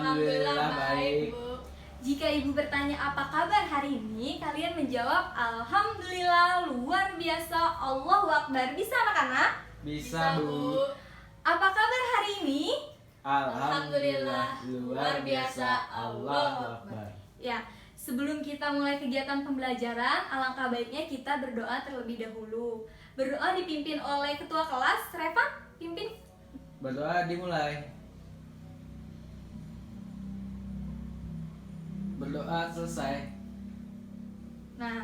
Alhamdulillah baik. Bu. Jika ibu bertanya apa kabar hari ini, kalian menjawab Alhamdulillah luar biasa, Allahu Akbar. Bisa anak-anak? Bisa, Bu. Apa kabar hari ini? Alhamdulillah luar biasa, Allahu Akbar. Ya, sebelum kita mulai kegiatan pembelajaran, alangkah baiknya kita berdoa terlebih dahulu. Berdoa dipimpin oleh ketua kelas. Reva, pimpin. Berdoa dimulai. Berdoa selesai. Nah,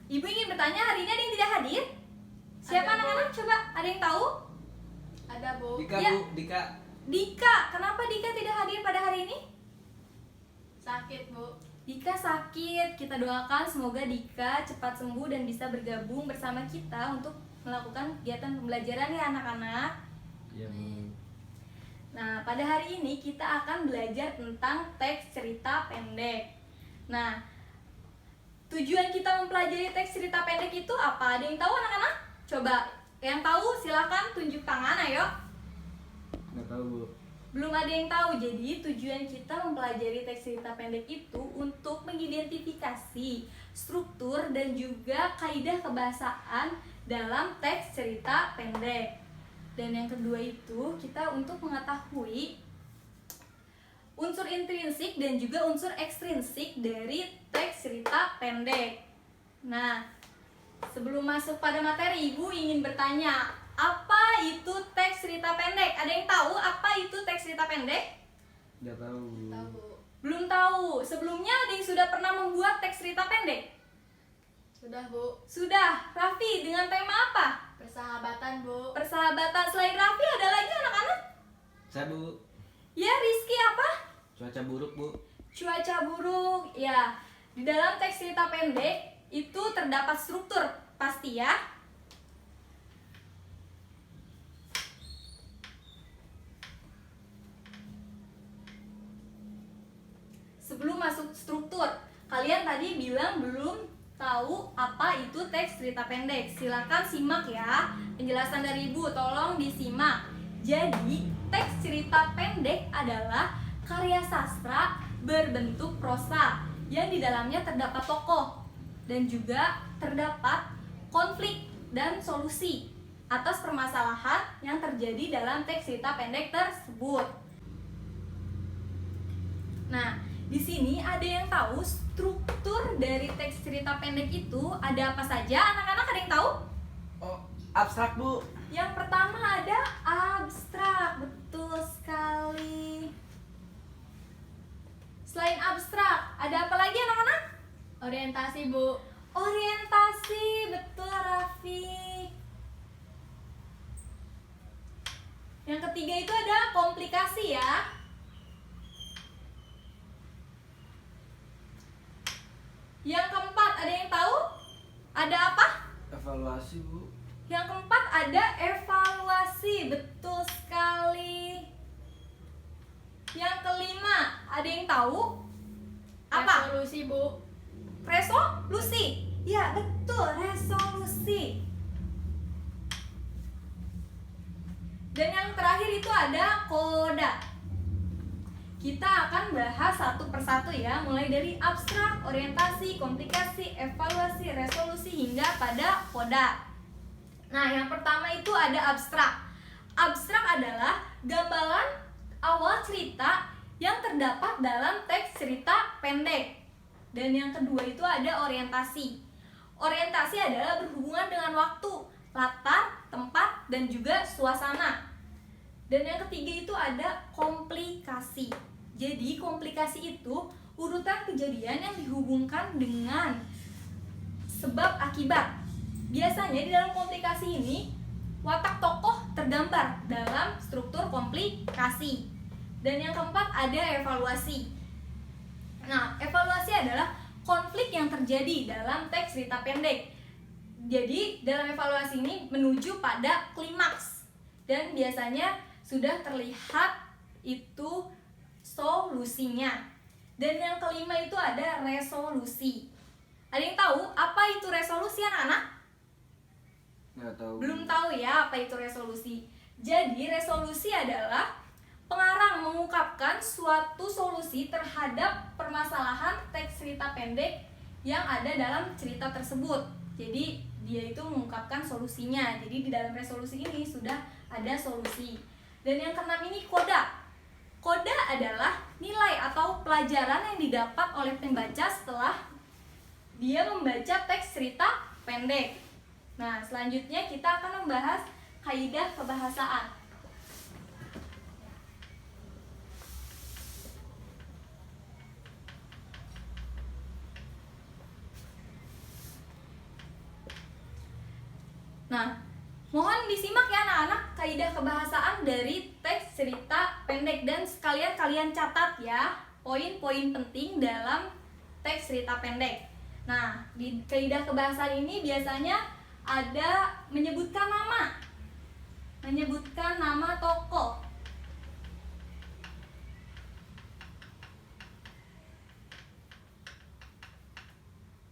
ibu ingin bertanya, hari ini ada yang tidak hadir? Siapa Ada, Bu. anak-anak? Coba, ada yang tahu? Ada, Bu. Dika, Ya. Bu, Dika. Dika, kenapa Dika tidak hadir pada hari ini? Sakit, Bu. Dika sakit, kita doakan semoga Dika cepat sembuh dan bisa bergabung bersama kita untuk melakukan kegiatan pembelajaran ya anak-anak. Iya, Bu. Nah, pada hari ini kita akan belajar tentang teks cerita pendek. Nah, tujuan kita mempelajari teks cerita pendek itu apa? Ada yang tahu anak-anak? Coba, yang tahu silakan tunjuk tangan, ayo. Nggak tahu, Bu. Belum ada yang tahu, jadi tujuan kita mempelajari teks cerita pendek itu untuk mengidentifikasi struktur dan juga kaidah kebahasaan dalam teks cerita pendek. Dan yang kedua itu kita untuk mengetahui unsur intrinsik dan juga unsur ekstrinsik dari teks cerita pendek. Nah, sebelum masuk pada materi, Ibu ingin bertanya, apa itu teks cerita pendek? Ada yang tahu apa itu teks cerita pendek? Nggak tahu, Bu. Tahu, Bu. Belum tahu. Sebelumnya ada yang sudah pernah membuat teks cerita pendek? Sudah, Bu. Sudah. Raffi, dengan tema apa? Persahabatan, Bu. Persahabatan. Selain Raffi ada lagi anak-anak? Saya, Bu. Ya, Rizky apa? Cuaca buruk, Bu. Cuaca buruk. Ya, di dalam teks cerita pendek itu terdapat struktur pasti ya. Sebelum masuk struktur, kalian tadi bilang belum tahu apa itu teks cerita pendek. Silakan simak ya penjelasan dari Ibu, tolong disimak. Jadi, teks cerita pendek adalah karya sastra berbentuk prosa yang di dalamnya terdapat tokoh dan juga terdapat konflik dan solusi atas permasalahan yang terjadi dalam teks cerita pendek tersebut. Nah, di sini ada yang tahu struktur dari teks cerita pendek itu ada apa saja? Anak-anak ada yang tahu? Oh, abstrak, Bu. Yang pertama ada abstrak, betul sekali. Selain abstrak, ada apa lagi anak-anak? Orientasi, Bu. Orientasi, betul Raffi. Yang ketiga itu ada komplikasi ya. Yang keempat ada yang tahu? Ada apa? Evaluasi, Bu. Yang keempat ada evaluasi, betul sekali. Yang kelima ada yang tahu? Apa? Resolusi, Bu. Resolusi. Ya, betul, resolusi. Dan yang terakhir itu ada koda. Kita akan bahas satu persatu ya, mulai dari abstrak, orientasi, komplikasi, evaluasi, resolusi hingga pada koda. Nah, yang pertama itu ada abstrak. Abstrak adalah gambaran awal cerita yang terdapat dalam teks cerita pendek. Dan yang kedua itu ada orientasi. Orientasi adalah berhubungan dengan waktu, latar, tempat, dan juga suasana. Dan yang ketiga itu ada komplikasi. Jadi komplikasi itu urutan kejadian yang dihubungkan dengan sebab akibat. Biasanya di dalam komplikasi ini watak tokoh tergambar dalam struktur komplikasi. Dan yang keempat ada evaluasi. Nah, evaluasi adalah konflik yang terjadi dalam teks cerita pendek. Jadi dalam evaluasi ini menuju pada klimaks dan biasanya sudah terlihat itu solusinya. Dan yang kelima itu ada resolusi. Ada yang tahu apa itu resolusi anak-anak? Nggak tahu. Belum tahu ya apa itu resolusi. Jadi resolusi adalah pengarang mengungkapkan mengungkapkan suatu solusi terhadap permasalahan teks cerita pendek yang ada dalam cerita tersebut. Jadi dia itu mengungkapkan solusinya. Jadi di dalam resolusi ini sudah ada solusi. Dan yang keenam ini koda. Koda adalah nilai atau pelajaran yang didapat oleh pembaca setelah dia membaca teks cerita pendek. Nah, selanjutnya kita akan membahas kaidah kebahasaan. Nah, mohon disimak ya anak-anak kaidah kebahasaan dari teks cerita pendek dan sekalian kalian catat ya poin-poin penting dalam teks cerita pendek. Nah, di kaidah kebahasaan ini biasanya ada menyebutkan nama tokoh.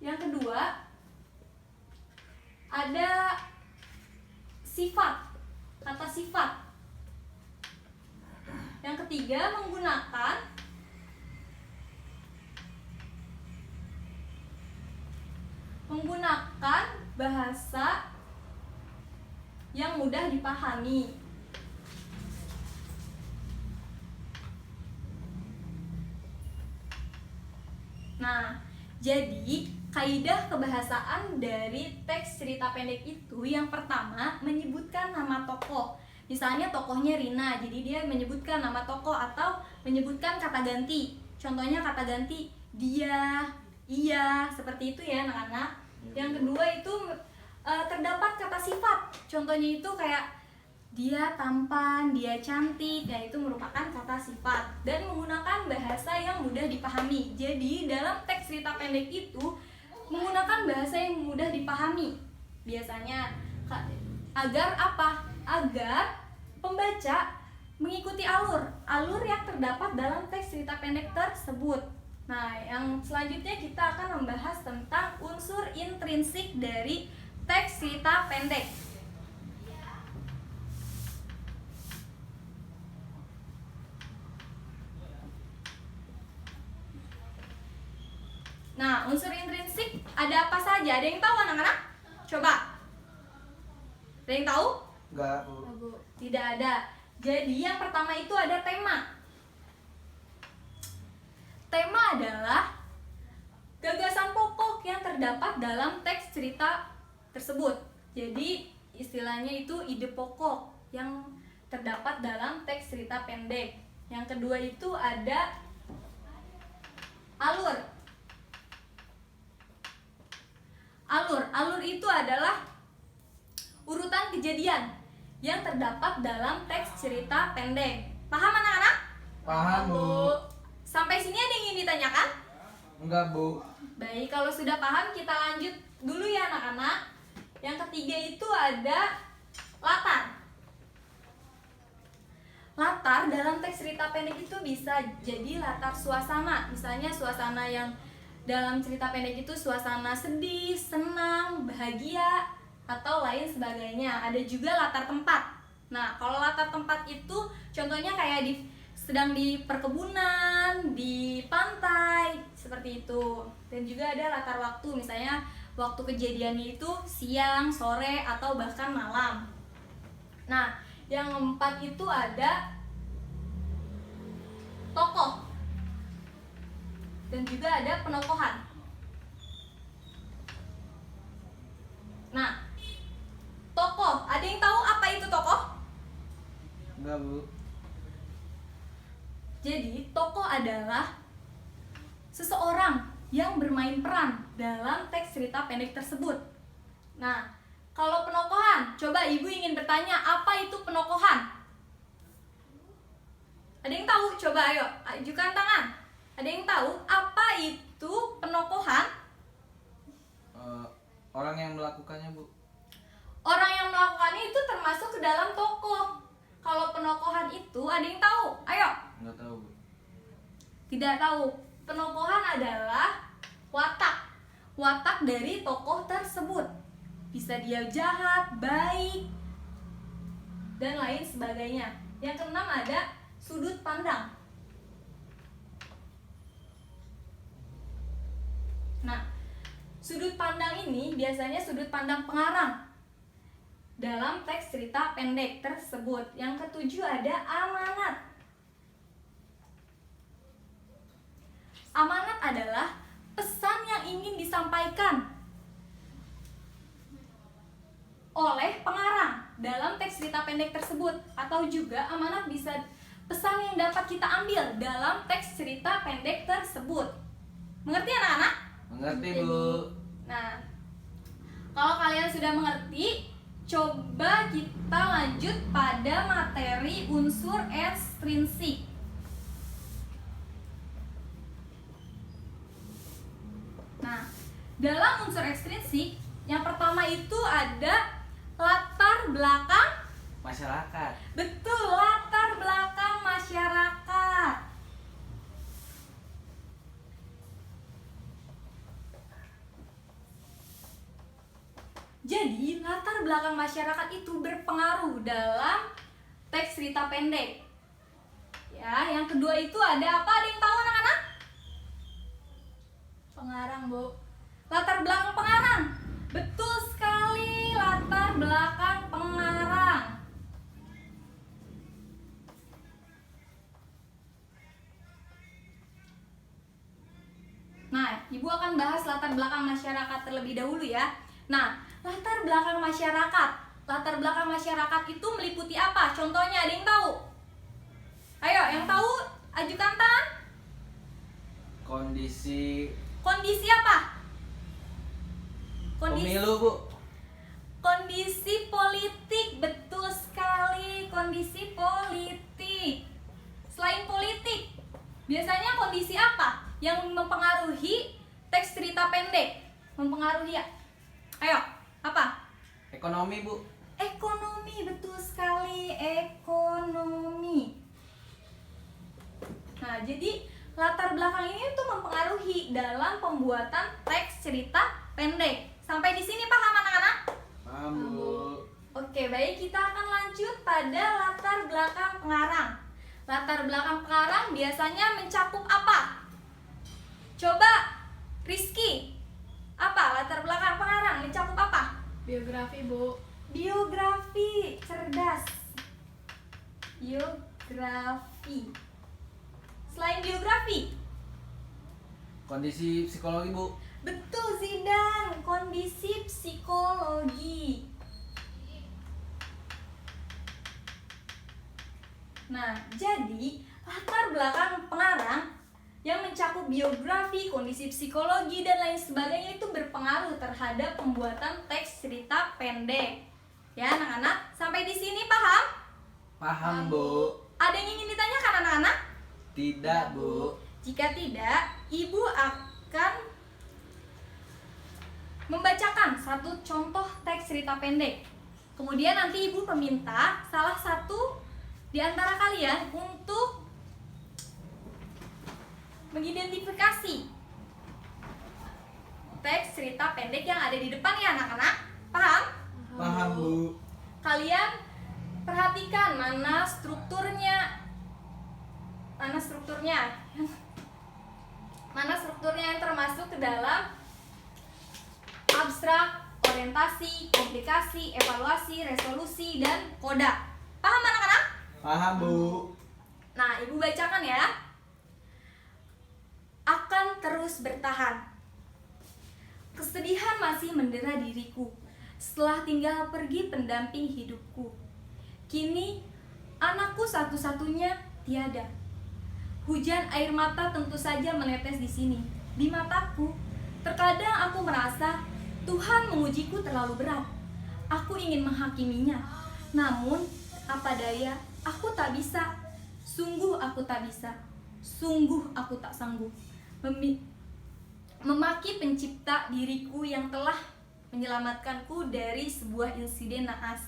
Yang kedua, ada sifat, kata sifat. Yang ketiga, menggunakan bahasa yang mudah dipahami. Nah, jadi kaidah kebahasaan dari teks cerita pendek itu yang pertama menyebutkan nama tokoh. Misalnya tokohnya Rina, jadi dia menyebutkan nama tokoh atau menyebutkan kata ganti. Contohnya kata ganti dia, iya, seperti itu ya anak-anak. Yang kedua itu terdapat kata sifat. Contohnya itu kayak dia tampan, dia cantik, ya itu merupakan kata sifat dan menggunakan bahasa yang mudah dipahami. Jadi dalam teks cerita pendek itu menggunakan bahasa yang mudah dipahami. Biasanya agar apa? Agar pembaca mengikuti alur yang terdapat dalam teks cerita pendek tersebut. Nah, yang selanjutnya kita akan membahas tentang unsur intrinsik dari teks cerita pendek. Nah, unsur intrinsik ada apa saja? Ada yang tahu anak-anak? Coba. Ada yang tahu? Enggak, Bu. Bu. Tidak ada. Jadi yang pertama itu ada tema. Tema adalah gagasan pokok yang terdapat dalam teks cerita tersebut. Jadi istilahnya itu ide pokok yang terdapat dalam teks cerita pendek. Yang kedua itu ada alur. Alur itu adalah urutan kejadian yang terdapat dalam teks cerita pendek. Paham anak-anak? Paham, Bu. Sampai sini ada yang ingin ditanyakan? Enggak, Bu. Baik, kalau sudah paham kita lanjut dulu ya anak-anak. Yang ketiga itu ada latar. Latar dalam teks cerita pendek itu bisa jadi latar suasana. Misalnya suasana yang dalam cerita pendek itu suasana sedih, senang, bahagia, atau lain sebagainya. Ada juga latar tempat. Nah, kalau latar tempat itu contohnya kayak sedang di perkebunan, di pantai, seperti itu. Dan juga ada latar waktu, misalnya waktu kejadiannya itu siang, sore, atau bahkan malam. Nah, yang keempat itu ada tokoh. Dan juga ada penokohan. Nah, tokoh, ada yang tahu apa itu tokoh? Enggak, Bu. Jadi, tokoh adalah seseorang yang bermain peran dalam teks cerita pendek tersebut. Nah, kalau penokohan, coba ibu ingin bertanya, apa itu penokohan? Ada yang tahu? Coba ayo, ajukan tangan. Ada yang tahu apa itu penokohan? Orang yang melakukannya, Bu. Orang yang melakukannya itu termasuk ke dalam tokoh. Kalau penokohan itu ada yang tahu? Ayo. Enggak tahu, Bu. Tidak tahu. Penokohan adalah watak dari tokoh tersebut. Bisa dia jahat, baik, dan lain sebagainya. Yang keenam ada sudut pandang. Nah, sudut pandang ini biasanya sudut pandang pengarang dalam teks cerita pendek tersebut. Yang ketujuh ada amanat. Amanat adalah pesan yang ingin disampaikan oleh pengarang dalam teks cerita pendek tersebut, atau juga amanat bisa pesan yang dapat kita ambil dalam teks cerita pendek tersebut. Mengerti anak-anak? Mengerti, Bu. Nah, kalau kalian sudah mengerti, coba kita lanjut pada materi unsur ekstrinsik. Nah, dalam unsur ekstrinsik, yang pertama itu ada latar belakang. Masyarakat. Betul, latar belakang masyarakat. Jadi, latar belakang masyarakat itu berpengaruh dalam teks cerita pendek. Ya, yang kedua itu ada apa? Ada yang tahu anak-anak? Pengarang, Bu. Latar belakang pengarang. Betul sekali, latar belakang pengarang. Nah, Ibu akan bahas latar belakang masyarakat terlebih dahulu ya. Nah, latar belakang masyarakat. Latar belakang masyarakat itu meliputi apa? Contohnya ada yang tahu? Ayo, yang tahu ajukan tangan. Kondisi Kondisi apa? pemilu, Bu. Kondisi politik, betul sekali, kondisi politik. Selain politik, biasanya kondisi apa yang mempengaruhi teks cerita pendek? Mempengaruhi ya? Ayo, apa? Ekonomi, Bu. Ekonomi, betul sekali, ekonomi. Nah, jadi latar belakang ini tuh mempengaruhi dalam pembuatan teks cerita pendek. Sampai di sini paham anak-anak? Paham, Bu. Oke, baik, kita akan lanjut pada latar belakang pengarang. Latar belakang pengarang biasanya mencakup apa? Coba, Rizky, apa latar belakang pengarang mencakup apa? Biografi, Bu. Biografi, cerdas. Biografi. Selain biografi, Kondisi psikologi, Bu. betul Zidan, kondisi psikologi. Nah, jadi latar belakang pengarang yang mencakup biografi, kondisi psikologi, dan lain sebagainya itu berpengaruh terhadap pembuatan teks cerita pendek. Ya, anak-anak, sampai di sini paham? Paham, Bu. Ada yang ingin ditanyakan anak-anak? Tidak, Bu. Jika tidak, Ibu akan membacakan satu contoh teks cerita pendek. Kemudian nanti Ibu meminta salah satu di antara kalian untuk mengidentifikasi teks cerita pendek yang ada di depan ya anak-anak. Paham? Paham, Bu. Kalian perhatikan mana strukturnya. Mana strukturnya? Mana strukturnya yang termasuk ke dalam abstrak, orientasi, komplikasi, evaluasi, resolusi, dan koda. Paham anak-anak? Paham, Bu. Nah, Ibu bacakan ya. Akan terus bertahan. Kesedihan masih mendera diriku setelah tinggal pergi pendamping hidupku. Kini anakku satu-satunya tiada. Hujan air mata tentu saja menetes di sini, di mataku. Terkadang aku merasa Tuhan mengujiku terlalu berat. Aku ingin menghakiminya, namun apa daya, aku tak bisa. Sungguh aku tak bisa. Sungguh aku tak sanggup memaki pencipta diriku yang telah menyelamatkanku dari sebuah insiden naas.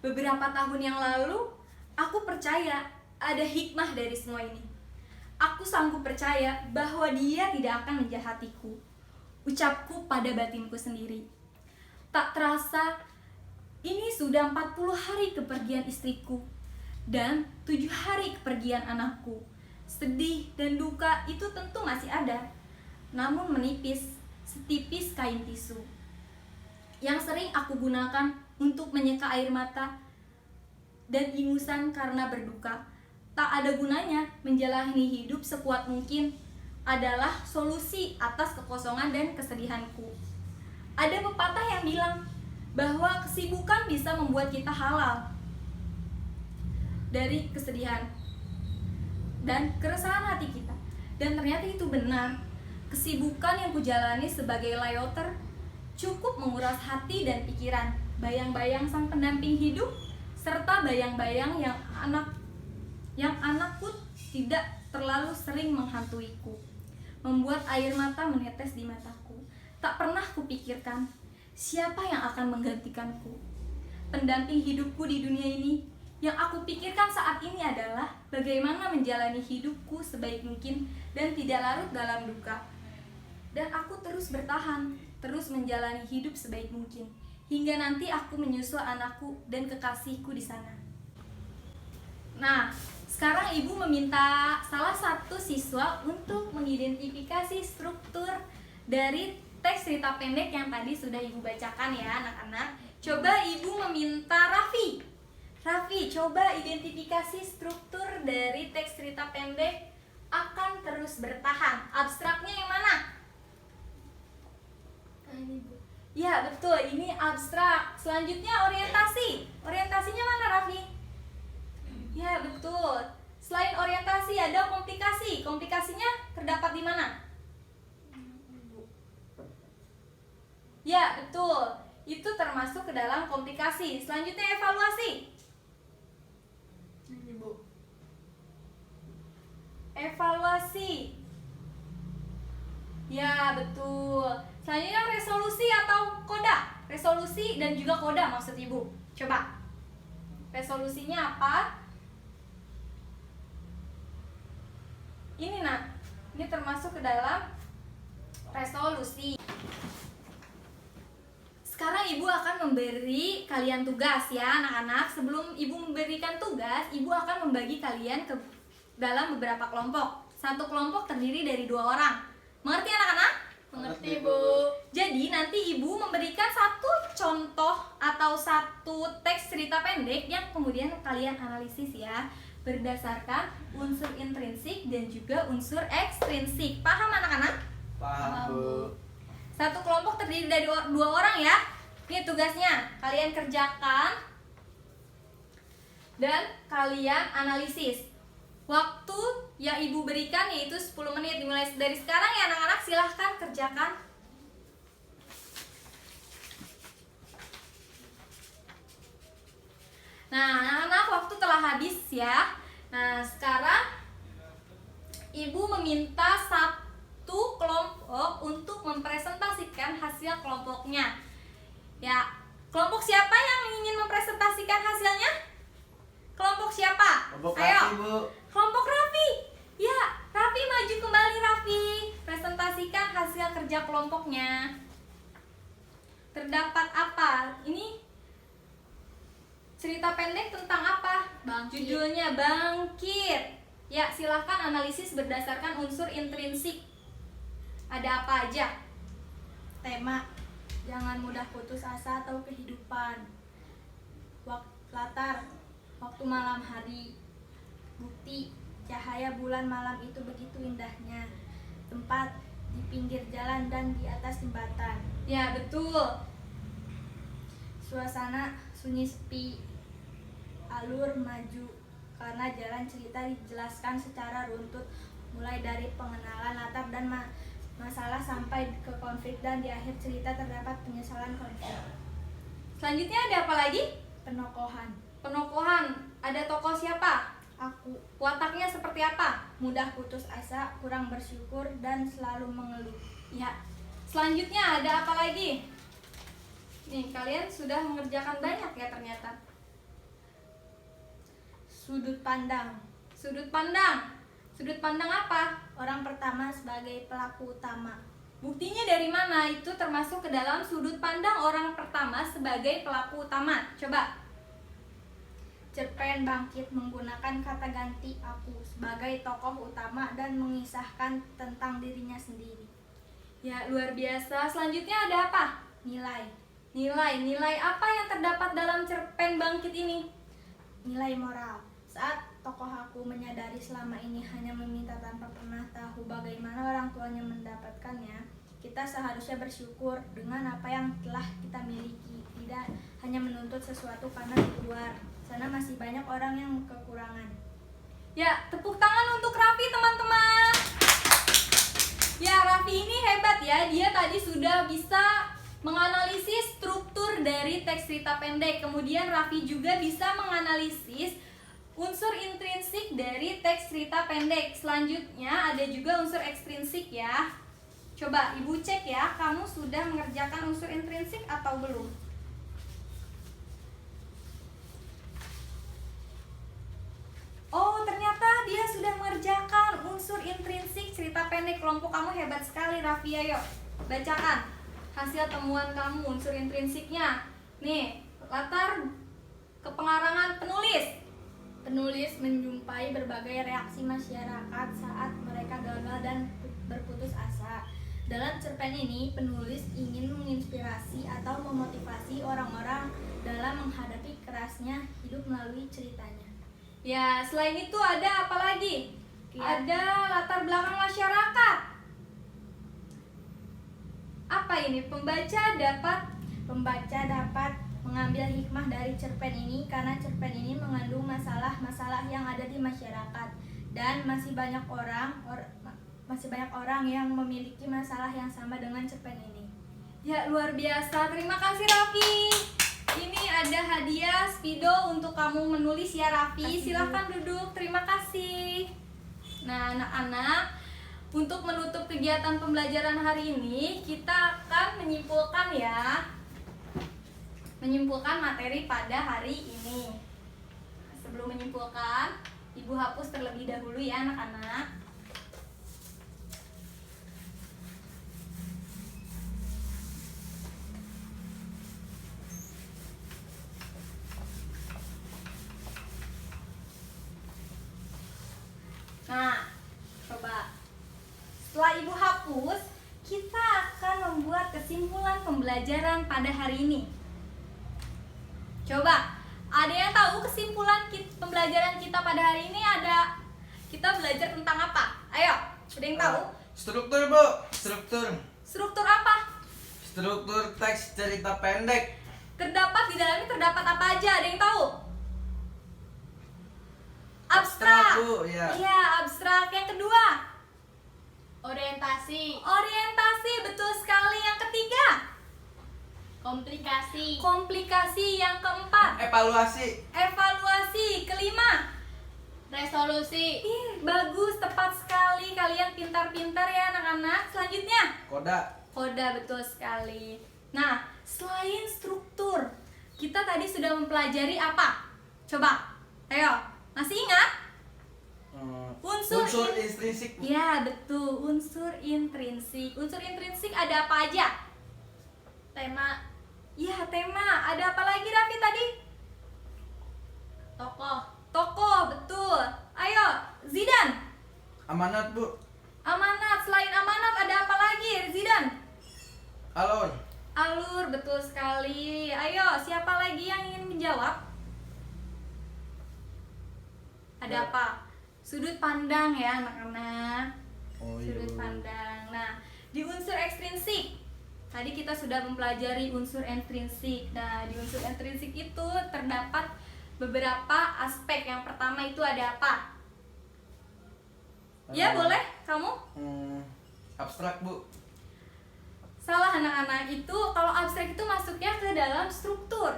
Beberapa tahun yang lalu, aku percaya ada hikmah dari semua ini. Aku sanggup percaya bahwa Dia tidak akan menjahatiku. Ucapku pada batinku sendiri. Tak terasa, ini sudah 40 hari kepergian istriku dan 7 hari kepergian anakku. Sedih dan duka itu tentu masih ada. namun menipis, setipis kain tisu, yang sering aku gunakan untuk menyeka air mata dan ingusan karena berduka. Tak ada gunanya menjalani hidup sekuat mungkin adalah solusi atas kekosongan dan kesedihanku. Ada pepatah yang bilang bahwa kesibukan bisa membuat kita halal dari kesedihan dan keresahan hati kita. Dan ternyata itu benar. Kesibukan yang kujalani sebagai layoter cukup menguras hati dan pikiran, bayang-bayang sang pendamping hidup, serta bayang-bayang yang anakku tidak terlalu sering menghantuiku, membuat air mata menetes di mataku. Tak pernah kupikirkan siapa yang akan menggantikanku. Pendamping hidupku di dunia ini yang aku pikirkan saat ini adalah bagaimana menjalani hidupku sebaik mungkin dan tidak larut dalam duka. Dan aku terus bertahan, terus menjalani hidup sebaik mungkin hingga nanti aku menyusul anakku dan kekasihku di sana. Nah, sekarang ibu meminta salah satu siswa untuk mengidentifikasi struktur dari teks cerita pendek yang tadi sudah ibu bacakan ya anak-anak. Coba ibu meminta Raffi, coba identifikasi struktur dari teks cerita pendek akan terus bertahan. Abstraknya yang mana? Ini Bu. Ya betul, ini abstrak. Selanjutnya orientasi. Orientasinya mana Raffi? Ya betul. Selain orientasi ada komplikasi. Komplikasinya terdapat di mana? Ya betul. Itu termasuk ke dalam komplikasi. Selanjutnya evaluasi. Ini Bu. Evaluasi. Ya betul. Selanjutnya resolusi atau koda. Resolusi dan juga koda maksud ibu. Coba. Resolusinya apa? Ini nak. Ini termasuk ke dalam resolusi. Sekarang ibu akan memberi kalian tugas ya anak-anak. Sebelum ibu memberikan tugas, ibu akan membagi kalian ke dalam beberapa kelompok. Satu kelompok terdiri dari 2 orang. Mengerti anak-anak? Mengerti Bu. Jadi nanti ibu memberikan satu contoh atau satu teks cerita pendek yang kemudian kalian analisis ya, berdasarkan unsur intrinsik dan juga unsur ekstrinsik. Paham anak-anak? Paham Bu. Satu kelompok terdiri dari 2 orang ya. Ini tugasnya, kalian kerjakan dan kalian analisis. Waktu yang ibu berikan yaitu 10 menit. Dimulai dari sekarang ya anak-anak, silahkan kerjakan. Nah anak-anak, waktu telah habis ya. Nah sekarang ibu meminta satu kelompok untuk mempresentasikan hasil kelompoknya. Ya, kelompok siapa yang ingin mempresentasikan hasilnya? Kelompok siapa? Kelompok Ayo. Raffi Bu. Kelompok Raffi. Ya, Raffi maju kembali Raffi. Presentasikan hasil kerja kelompoknya. Terdapat apa? Ini cerita pendek tentang apa? Bangkit. Judulnya Bangkit. Ya, silahkan analisis berdasarkan unsur intrinsik. Ada apa aja? Tema: jangan mudah putus asa atau kehidupan. Latar: waktu malam hari. Bukti: cahaya bulan malam itu begitu indahnya. Tempat: di pinggir jalan dan di atas jembatan. Ya, betul. Suasana: sunyi sepi. Alur: maju, karena jalan cerita dijelaskan secara runtut, mulai dari pengenalan latar dan masalah sampai ke konflik, dan di akhir cerita terdapat penyesalan konflik. Selanjutnya ada apa lagi? Penokohan: Penokohan. Ada tokoh siapa? aku Wataknya seperti apa? mudah putus asa, kurang bersyukur, dan selalu mengeluh. Ya. Selanjutnya ada apa lagi? Nih, kalian sudah mengerjakan banyak ya ternyata. Sudut pandang: Sudut pandang. Sudut pandang apa? orang pertama sebagai pelaku utama. Buktinya dari mana? Itu termasuk ke dalam sudut pandang orang pertama sebagai pelaku utama. Coba. Cerpen Bangkit menggunakan kata ganti aku sebagai tokoh utama dan mengisahkan tentang dirinya sendiri. Ya, luar biasa. Selanjutnya ada apa? Nilai. Nilai apa yang terdapat dalam cerpen Bangkit ini? Nilai moral. Saat tokoh aku menyadari selama ini hanya meminta tanpa pernah tahu bagaimana orang tuanya mendapatkannya, kita seharusnya bersyukur dengan apa yang telah kita miliki, tidak hanya menuntut sesuatu karena di luar sana masih banyak orang yang kekurangan. Ya, tepuk tangan untuk Raffi, teman-teman. Ya, Raffi ini hebat ya. Dia tadi sudah bisa menganalisis struktur dari teks cerita pendek. Kemudian Raffi juga bisa menganalisis unsur intrinsik dari teks cerita pendek. Selanjutnya ada juga unsur ekstrinsik ya. Coba Ibu cek ya, kamu sudah mengerjakan unsur intrinsik atau belum? Oh, ternyata dia sudah mengerjakan unsur intrinsik cerita pendek. Kelompok kamu hebat sekali, Raffi. Ayo, bacakan hasil temuan kamu unsur intrinsiknya. Nih, latar kepengarangan penulis. Penulis menjumpai berbagai reaksi masyarakat saat mereka gagal dan berputus asa. Dalam cerpen ini, penulis ingin menginspirasi atau memotivasi orang-orang dalam menghadapi kerasnya hidup melalui ceritanya. Ya, selain itu ada apa lagi? Ya. Ada latar belakang masyarakat. Apa ini? Pembaca dapat mengambil hikmah dari cerpen ini karena cerpen ini mengandung masalah-masalah yang ada di masyarakat dan masih banyak orang yang memiliki masalah yang sama dengan cerpen ini. Ya, luar biasa. Terima kasih, Raffi. Ini ada hadiah spidol untuk kamu menulis ya, Raffi. Silahkan duduk. Terima kasih. Nah, anak-anak, untuk menutup kegiatan pembelajaran hari ini, kita akan menyimpulkan materi pada hari ini. Sebelum menyimpulkan, Ibu hapus terlebih dahulu ya, anak-anak. Nah, coba setelah Ibu hapus, kita akan membuat kesimpulan pembelajaran pada hari ini. Coba, ada yang tahu kesimpulan pembelajaran kita pada hari ini? Kita belajar tentang apa? Ayo, ada yang tahu? Struktur, Bu. Struktur apa? Struktur teks cerita pendek. Di dalamnya terdapat apa aja? Ada yang tahu? Abstrak, Abstrak. Bu, ya. Iya, abstrak. Yang kedua, Orientasi. betul sekali. Yang ketiga, komplikasi. Yang keempat, evaluasi. Kelima, Resolusi. bagus, tepat sekali. Kalian pintar-pintar ya anak-anak. Selanjutnya, koda, betul sekali. Nah, selain struktur, kita tadi sudah mempelajari apa? Coba, ayo, masih ingat? Unsur intrinsik. Ya, betul, unsur intrinsik. Unsur intrinsik ada apa aja? Tema. Ya, tema. Ada apa lagi, Raffi, tadi? Tokoh, betul. Ayo, Zidan. Amanat, Bu. Amanat. Selain amanat ada apa lagi, Zidan? Alur, betul sekali. Ayo, siapa lagi yang ingin menjawab? Ada apa? Sudut pandang ya, anak-anak. Sudut pandang. Nah, di unsur ekstrinsik tadi kita sudah mempelajari unsur intrinsik. Nah, di unsur intrinsik itu terdapat beberapa aspek. Yang pertama itu ada apa? Ya, boleh kamu? Abstrak, Bu. Salah, anak-anak. Itu kalau abstrak itu masuknya ke dalam struktur.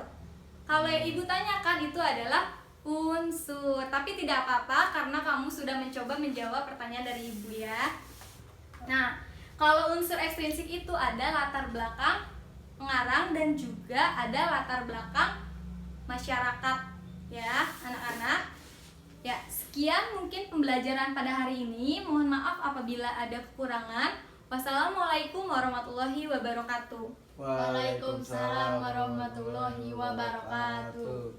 Kalau yang Ibu tanyakan itu adalah unsur. Tapi tidak apa-apa karena kamu sudah mencoba menjawab pertanyaan dari Ibu ya. Nah, kalau unsur ekstrinsik itu ada latar belakang pengarang dan juga ada latar belakang masyarakat ya, anak-anak. Ya, sekian mungkin pembelajaran pada hari ini. Mohon maaf apabila ada kekurangan. Wassalamualaikum warahmatullahi wabarakatuh. Waalaikumsalam warahmatullahi wabarakatuh.